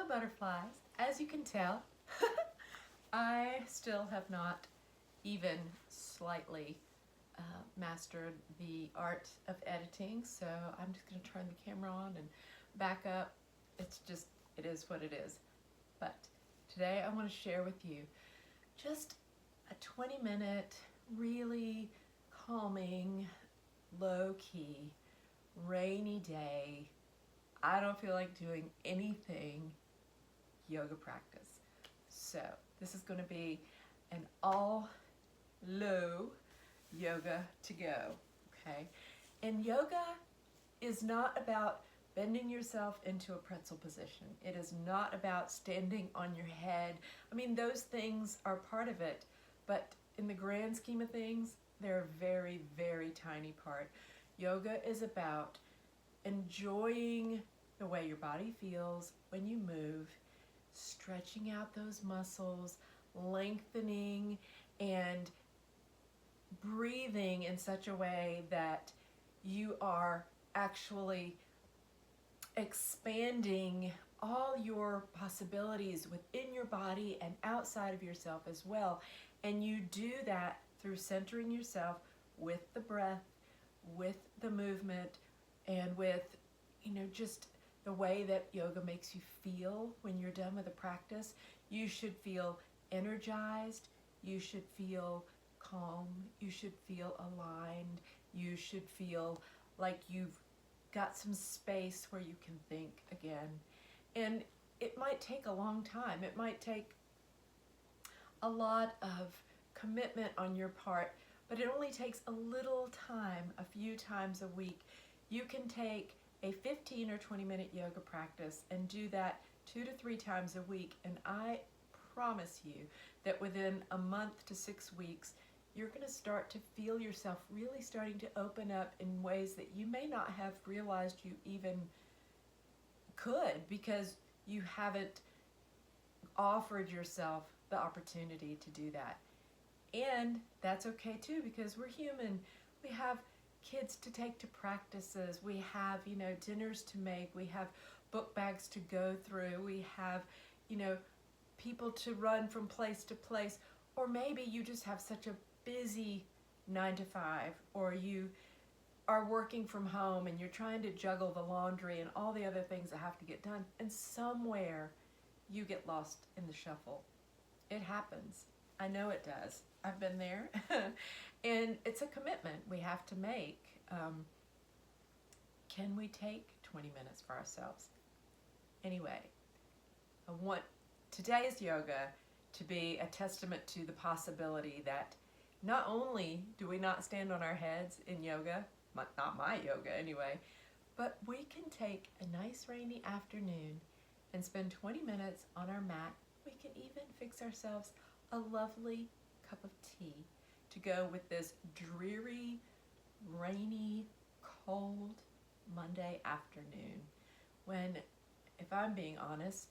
butterflies. As you can tell, I still have not even slightly mastered the art of editing, so I'm just going to turn the camera on and back up. It is what it is. But today I want to share with you just a 20-minute, really calming, low-key, rainy day. I don't feel like doing anything yoga practice. So this is going to be an all low yoga to go, okay? And yoga is not about bending yourself into a pretzel position. It is not about standing on your head. I mean, those things are part of it, but in the grand scheme of things, they're a very, very tiny part. Yoga is about enjoying the way your body feels when you move, stretching out those muscles, lengthening, and breathing in such a way that you are actually expanding all your possibilities within your body and outside of yourself as well. And you do that through centering yourself with the breath, with the movement, and with, just the way that yoga makes you feel when you're done with a practice. You should feel energized, you should feel calm, you should feel aligned, you should feel like you've got some space where you can think again. And it might take a long time. It might take a lot of commitment on your part, but it only takes a little time, a few times a week. You can take a 15 or 20-minute yoga practice and do that 2 to 3 times a week, and I promise you that within a month to 6 weeks, you're going to start to feel yourself really starting to open up in ways that you may not have realized you even could, because you haven't offered yourself the opportunity to do that. And that's okay too, because we're human. We have kids to take to practices, we have dinners to make, we have book bags to go through, we have people to run from place to place, or maybe you just have such a busy 9 to 5, or you are working from home and you're trying to juggle the laundry and all the other things that have to get done, and somewhere you get lost in the shuffle. It happens. I know it does. I've been there. And it's a commitment we have to make. Can we take 20 minutes for ourselves? Anyway, I want today's yoga to be a testament to the possibility that not only do we not stand on our heads in yoga, not my yoga anyway, but we can take a nice rainy afternoon and spend 20 minutes on our mat. We can even fix ourselves a lovely cup of tea to go with this dreary, rainy, cold Monday afternoon, when, if I'm being honest,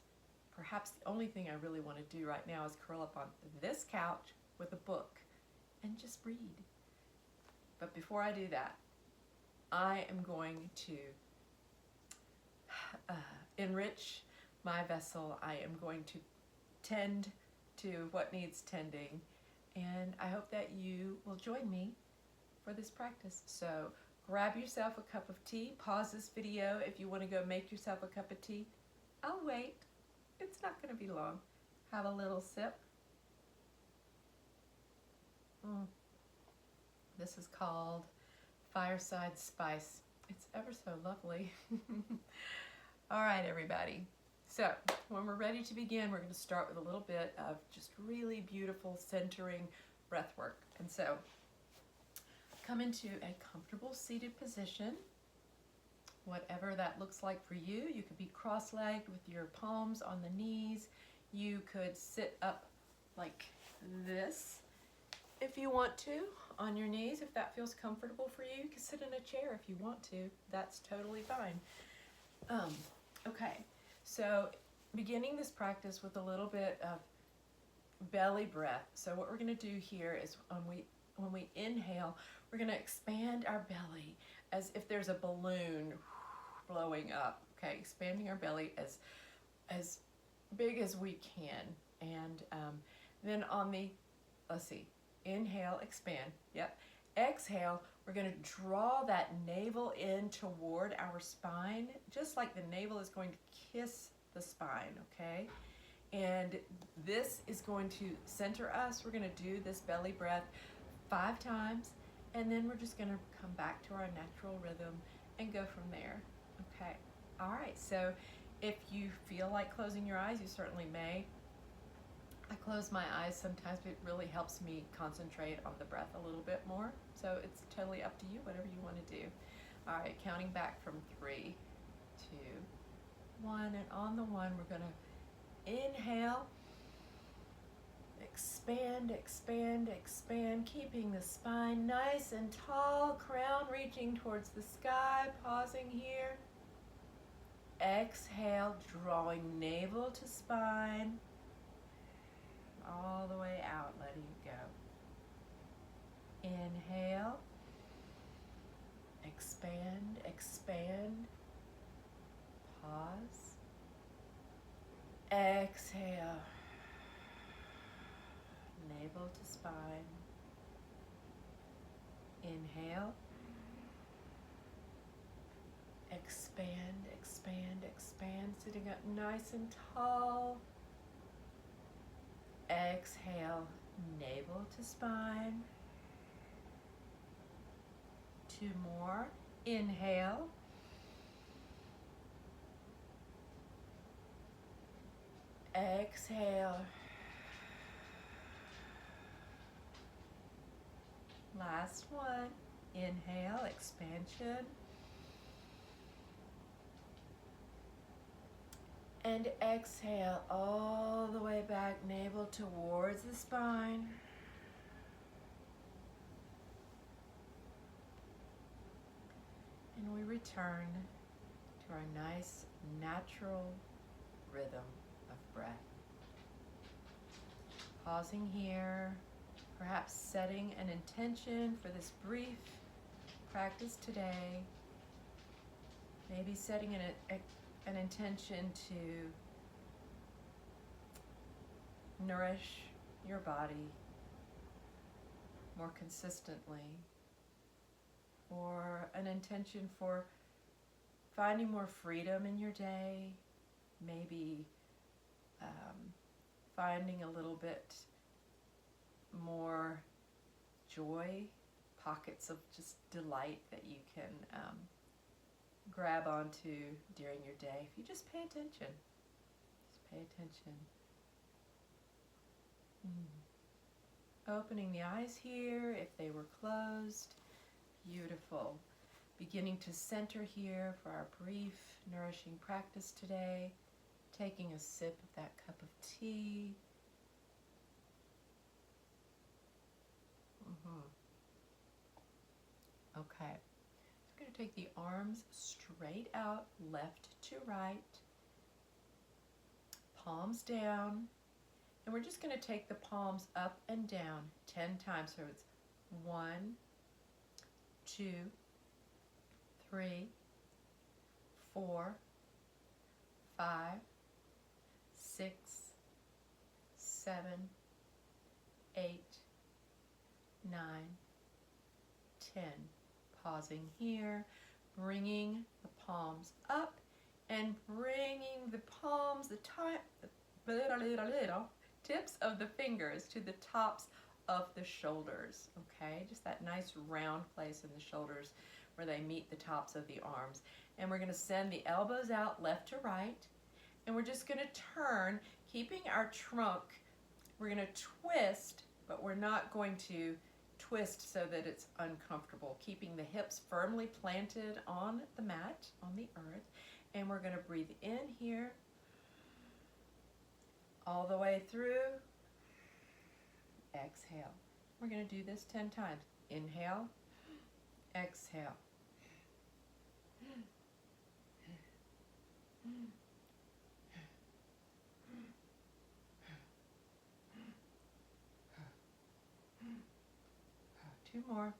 perhaps the only thing I really want to do right now is curl up on this couch with a book and just read. But before I do that, I am going to enrich my vessel. I am going to tend to what needs tending, and I hope that you will join me for this practice. So grab yourself a cup of tea, pause this video if you want to go make yourself a cup of tea. I'll wait. It's not going to be long. Have a little sip. This is called Fireside Spice. It's ever so lovely. All right, everybody. So when we're ready to begin, we're going to start with a little bit of just really beautiful centering breath work. And so come into a comfortable seated position, whatever that looks like for you. You could be cross-legged with your palms on the knees. You could sit up like this if you want to, on your knees, if that feels comfortable for you. You can sit in a chair if you want to. That's totally fine. Okay, so beginning this practice with a little bit of belly breath. So what we're going to do here is when we inhale, we're going to expand our belly as if there's a balloon blowing up. Okay, expanding our belly as big as we can. And then on the, let's see, inhale, expand. Yep. Exhale, we're going to draw that navel in toward our spine, just like the navel is going to kiss the spine, okay? And this is going to center us. We're going to do this belly breath 5 times, and then we're just going to come back to our natural rhythm and go from there, okay? All right, so if you feel like closing your eyes, you certainly may. I close my eyes sometimes, but it really helps me concentrate on the breath a little bit more. So it's totally up to you, whatever you want to do. All right, counting back from 3, 2, 1. And on the 1, we're going to inhale, expand, expand, expand, keeping the spine nice and tall, crown reaching towards the sky, pausing here. Exhale, drawing navel to spine, all the way out, letting it go. Inhale, expand, expand, pause. Exhale, navel to spine. Inhale, expand, expand, expand, sitting up nice and tall. Exhale, navel to spine. 2 more. Inhale. Exhale. Last one. Inhale, expansion. And exhale all the way back, navel towards the spine. And we return to our nice, natural rhythm of breath. Pausing here, perhaps setting an intention for this brief practice today. Maybe setting an intention to nourish your body more consistently, or an intention for finding more freedom in your day, maybe finding a little bit more joy, pockets of just delight that you can grab onto during your day. If you just pay attention, just pay attention. Opening the eyes here if they were closed. Beautiful. Beginning to center here for our brief, nourishing practice today. Taking a sip of that cup of tea. Okay. I'm going to take the arms straight out, left to right. Palms down. And we're just going to take the palms up and down 10 times. So it's 1, 2, 3, 4, 5, 6, 7, 8, 9, 10. Pausing here, bringing the palms up and bringing the palms, the tips of the fingers to the tops of the shoulders, okay? Just that nice round place in the shoulders where they meet the tops of the arms. And we're going to send the elbows out left to right, and we're just going to turn, keeping our trunk. We're going to twist, but we're not going to twist so that it's uncomfortable, keeping the hips firmly planted on the mat, on the earth. And we're going to breathe in here all the way through. Exhale. We're going to do this 10 times. Inhale, exhale. Two more.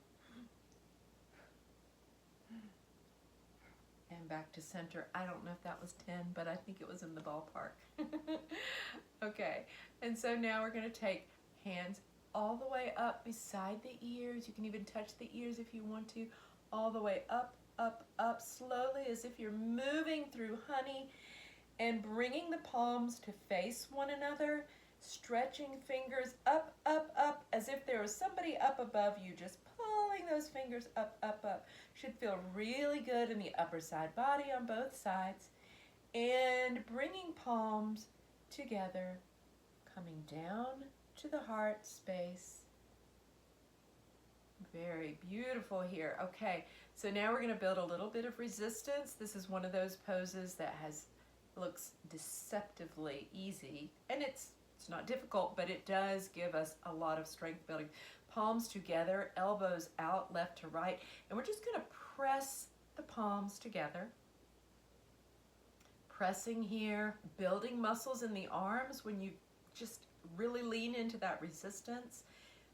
And back to center. I don't know if that was 10, but I think it was in the ballpark. Okay, and so now we're going to take hands all the way up beside the ears. You can even touch the ears if you want to. All the way up, up, up, slowly, as if you're moving through honey, and bringing the palms to face one another, stretching fingers up, up, up, as if there was somebody up above you, just pulling those fingers up, up, up. Should feel really good in the upper side body on both sides. And bringing palms together, coming down to the heart space. Very beautiful here. Okay, so now we're going to build a little bit of resistance. This is one of those poses that looks deceptively easy, and it's not difficult, but it does give us a lot of strength building. Palms together, elbows out, left to right, and we're just going to press the palms together. Pressing here, building muscles in the arms when you just really lean into that resistance.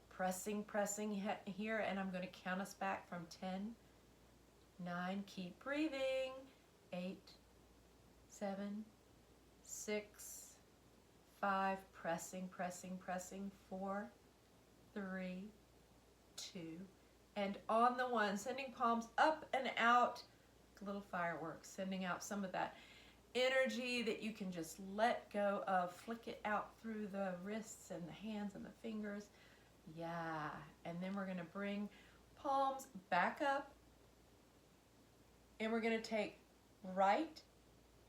Pressing, pressing here, and I'm going to count us back from 10, 9, keep breathing, 8, 7, 6, 5, pressing, pressing, pressing, 4, 3, 2, and on the 1, sending palms up and out, little fireworks, sending out some of that energy that you can just let go of, flick it out through the wrists and the hands and the fingers. Yeah, and then we're going to bring palms back up, and we're going to take right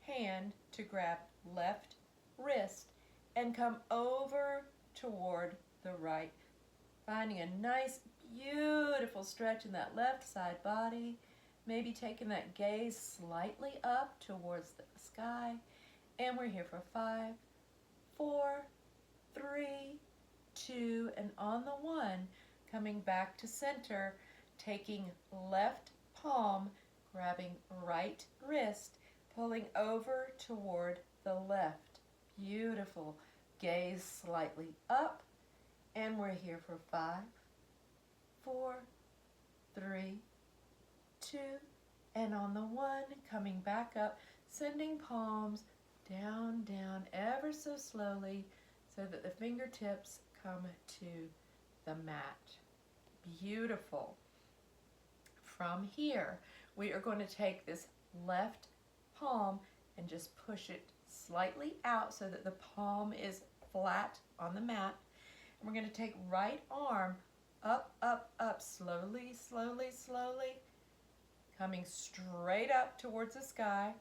hand to grab left wrist and come over toward the right, finding a nice beautiful stretch in that left side body, maybe taking that gaze slightly up towards the sky. And we're here for 5, 4, 3, 2, and on the 1, coming back to center, taking left palm, grabbing right wrist, pulling over toward the left. Beautiful. Gaze slightly up, and we're here for 5, 4, 3, 2, and on the 1, coming back up, sending palms down, down, ever so slowly, so that the fingertips come to the mat. Beautiful. From here, we are going to take this left palm and just push it slightly out so that the palm is flat on the mat. And we're going to take right arm up, up, up, slowly, slowly, slowly, coming straight up towards the sky.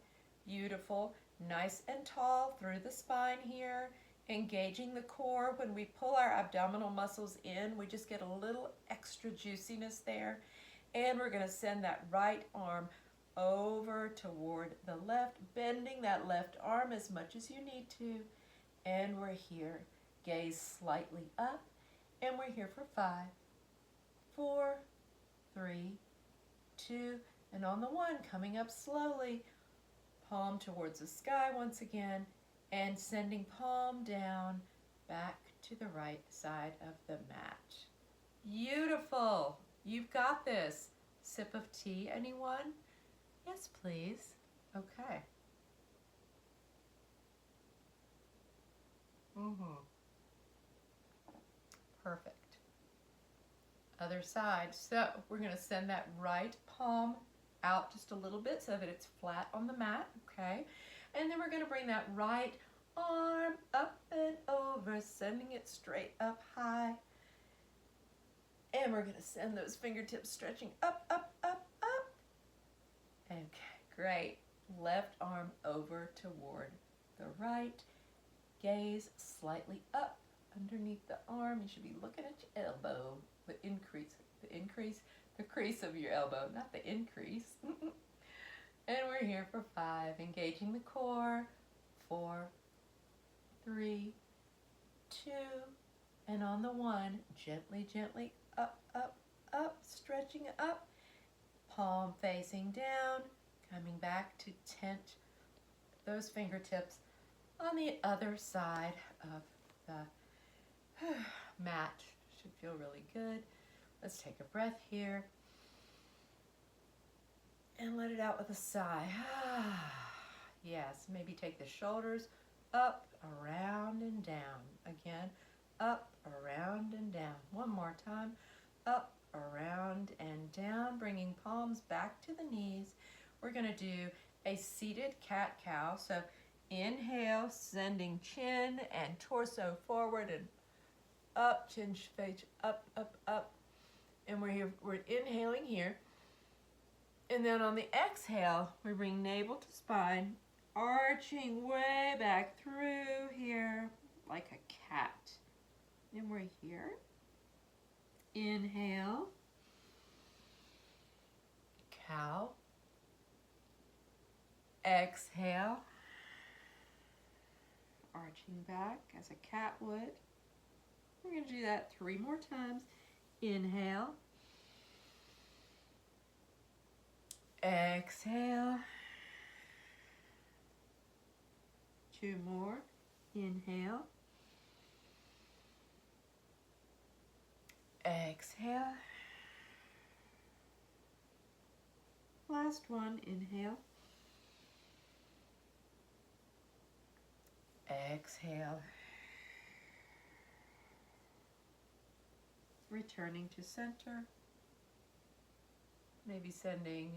Beautiful. Nice and tall through the spine here, engaging the core. When we pull our abdominal muscles in, we just get a little extra juiciness there. And we're going to send that right arm over toward the left, bending that left arm as much as you need to. And we're here. Gaze slightly up, and we're here for 5, 4, 3, 2, and on the 1, coming up slowly, palm towards the sky once again, and sending palm down back to the right side of the mat. Beautiful. You've got this. Sip of tea, anyone? Yes, please. Okay. Perfect. Other side. So we're going to send that right palm out just a little bit so that it's flat on the mat. Okay. And then we're going to bring that right arm up and over, sending it straight up high. And we're going to send those fingertips stretching up, up, up, up. Okay, great. Left arm over toward the right. Gaze slightly up underneath the arm. You should be looking at your elbow. The crease of your elbow, not the increase. And we're here for 5, engaging the core. 4, 3, 2, and on the 1, gently, gently up, up, up, stretching up, palm facing down, coming back to tent those fingertips on the other side of the mat. Should feel really good. Let's take a breath here. And let it out with a sigh. Yes, maybe take the shoulders up, around, and down. Again, up, around, and down. One more time. Up, around, and down, bringing palms back to the knees. We're going to do a seated cat-cow. So inhale, sending chin and torso forward and up, chin face up, up, up. And we're inhaling here. And then on the exhale, we bring navel to spine, arching way back through here like a cat. And we're here. Inhale. Cow. Exhale. Arching back as a cat would. We're going to do that 3 more times. Inhale. Exhale. 2 more. Inhale. Exhale. Last one. Inhale. Exhale. Returning to center. Maybe sending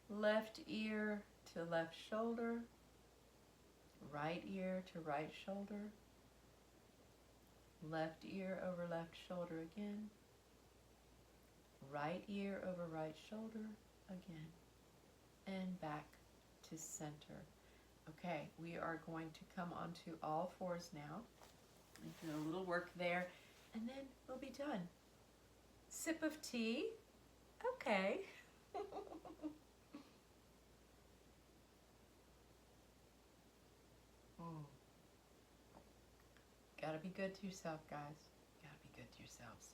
left ear to left shoulder, right ear to right shoulder, left ear over left shoulder again, right ear over right shoulder again, and back to center. Okay, we are going to come onto all fours now and do a little work there, and then we'll be done. Sip of tea. Okay. Gotta be good to yourself, guys. Gotta be good to yourselves.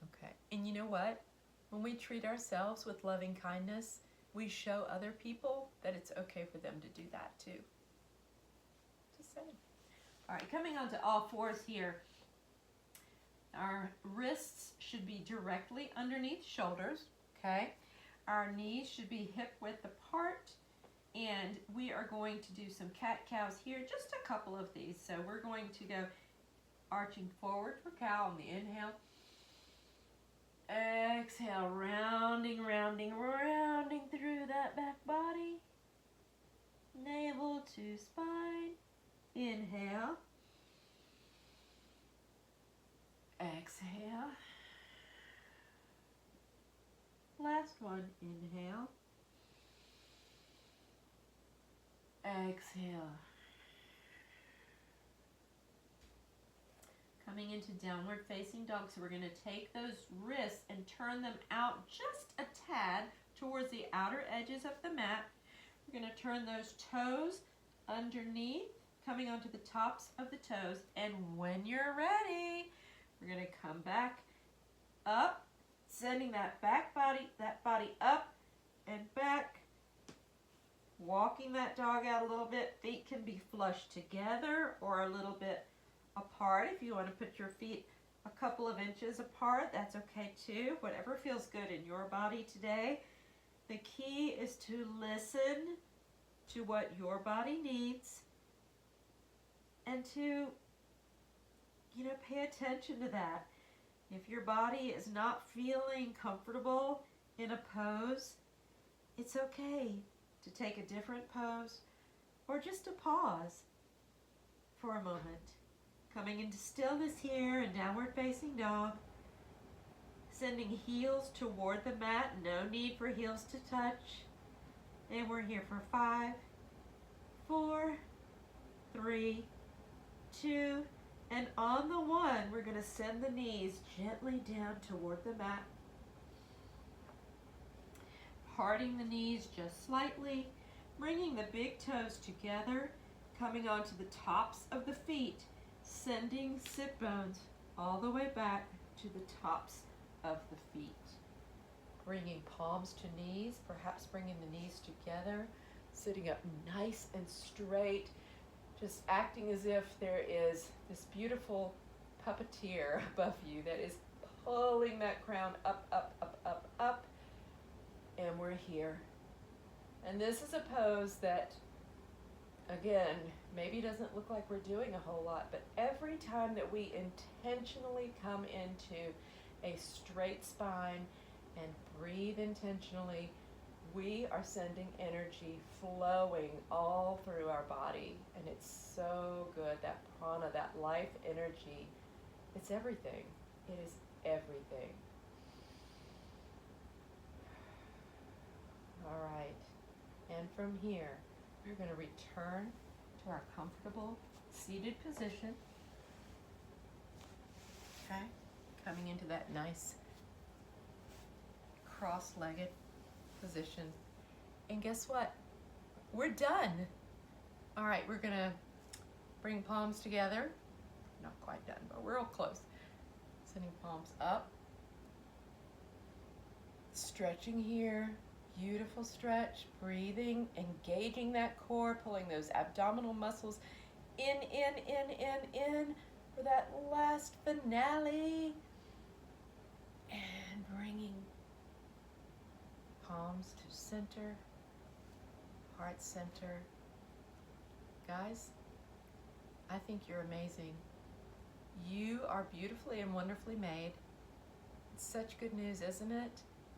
Okay. And you know what? When we treat ourselves with loving kindness, we show other people that it's okay for them to do that too. Just saying. All right, coming onto all fours here. Our wrists should be directly underneath shoulders, okay? Our knees should be hip width apart, and we are going to do some cat-cows here, just a couple of these. So we're going to go arching forward for cow on the inhale. Exhale, rounding, rounding, rounding through that back body. Navel to spine. Inhale. Exhale. Last one, inhale. Exhale. Coming into downward facing dog. So we're going to take those wrists and turn them out just a tad towards the outer edges of the mat. We're going to turn those toes underneath, coming onto the tops of the toes. And when you're ready, we're going to come back up, sending that body up and back, walking that dog out a little bit. Feet can be flush together or a little bit apart. If you want to put your feet a couple of inches apart, that's okay too. Whatever feels good in your body today. The key is to listen to what your body needs and to pay attention to that. If your body is not feeling comfortable in a pose, it's okay to take a different pose or just to pause for a moment. Coming into stillness here in downward facing dog. Sending heels toward the mat. No need for heels to touch. And we're here for 5, 4, 3, 2, and on the 1, we're going to send the knees gently down toward the mat. Parting the knees just slightly, bringing the big toes together, coming onto the tops of the feet, sending sit bones all the way back to the tops of the feet. Bringing palms to knees, perhaps bringing the knees together, sitting up nice and straight, just acting as if there is this beautiful puppeteer above you that is pulling that crown up, up, up, up, up, And we're here. And this is a pose that, again, maybe doesn't look like we're doing a whole lot, but every time that we intentionally come into a straight spine and breathe intentionally, we are sending energy flowing all through our body. And it's so good. That prana, that life energy, it's everything. It is everything. All right. And from here, we're going to return to our comfortable seated position. Okay? Coming into that nice cross-legged position. And guess what? We're done. All right, we're going to bring palms together. Not quite done, but we're all close. Sending palms up. Stretching here. Beautiful stretch, breathing, engaging that core, pulling those abdominal muscles in for that last finale. And bringing palms to center, heart center. Guys, I think you're amazing. You are beautifully and wonderfully made. It's such good news, isn't it?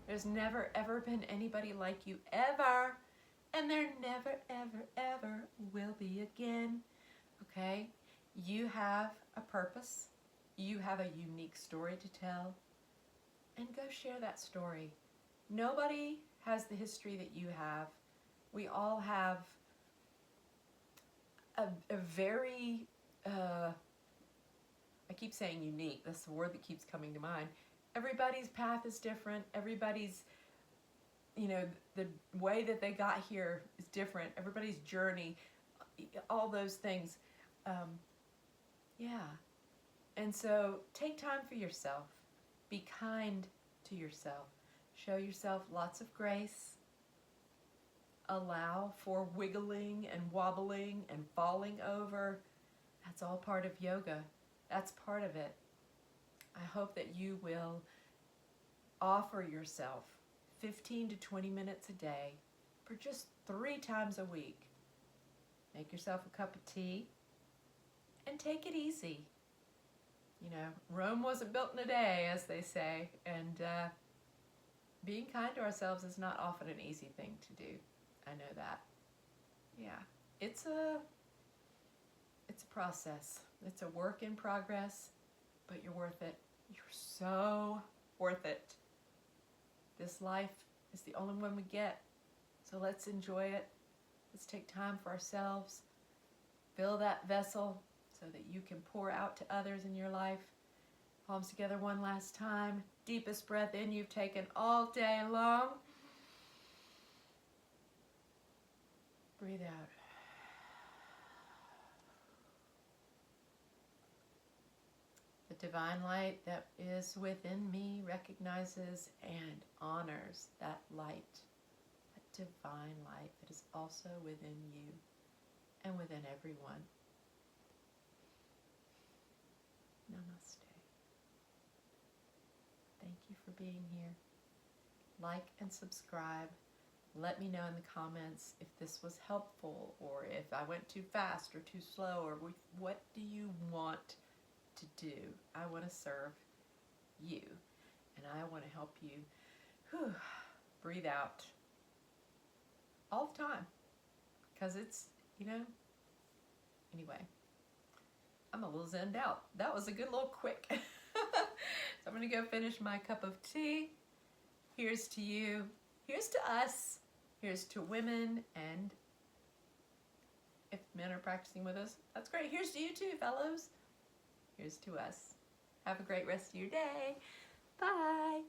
There's never, ever been anybody like you, ever. And there never, ever, ever will be again. Okay? You have a purpose. You have a unique story to tell. And go share that story. Nobody has the history that you have. We all have a very, I keep saying unique. That's the word that keeps coming to mind. Everybody's path is different. Everybody's, the way that they got here is different. Everybody's journey, all those things. Yeah. And so take time for yourself. Be kind to yourself. Show yourself lots of grace. Allow for wiggling and wobbling and falling over. That's all part of yoga. That's part of it. I hope that you will offer yourself 15 to 20 minutes a day for just 3 times a week. Make yourself a cup of tea and take it easy. Rome wasn't built in a day, as they say, and being kind to ourselves is not often an easy thing to do. I know that. Yeah, it's a process. It's a work in progress, but you're worth it. You're so worth it. This life is the only one we get, so let's enjoy it. Let's take time for ourselves. Fill that vessel so that you can pour out to others in your life. Palms together one last time. Deepest breath in you've taken all day long. Breathe out. The divine light that is within me recognizes and honors that light, that divine light that is also within you and within everyone. Namaste. Thank you for being here. Like and subscribe. Let me know in the comments if this was helpful, or if I went too fast or too slow, or what do you want to do? I want to serve you, and I want to help you breathe out all the time, because it's, anyway, I'm a little zenned out. That was a good little quick. So I'm going to go finish my cup of tea. Here's to you. Here's to us. Here's to women, and if men are practicing with us, that's great. Here's to you too, fellows. Here's to us. Have a great rest of your day. Bye.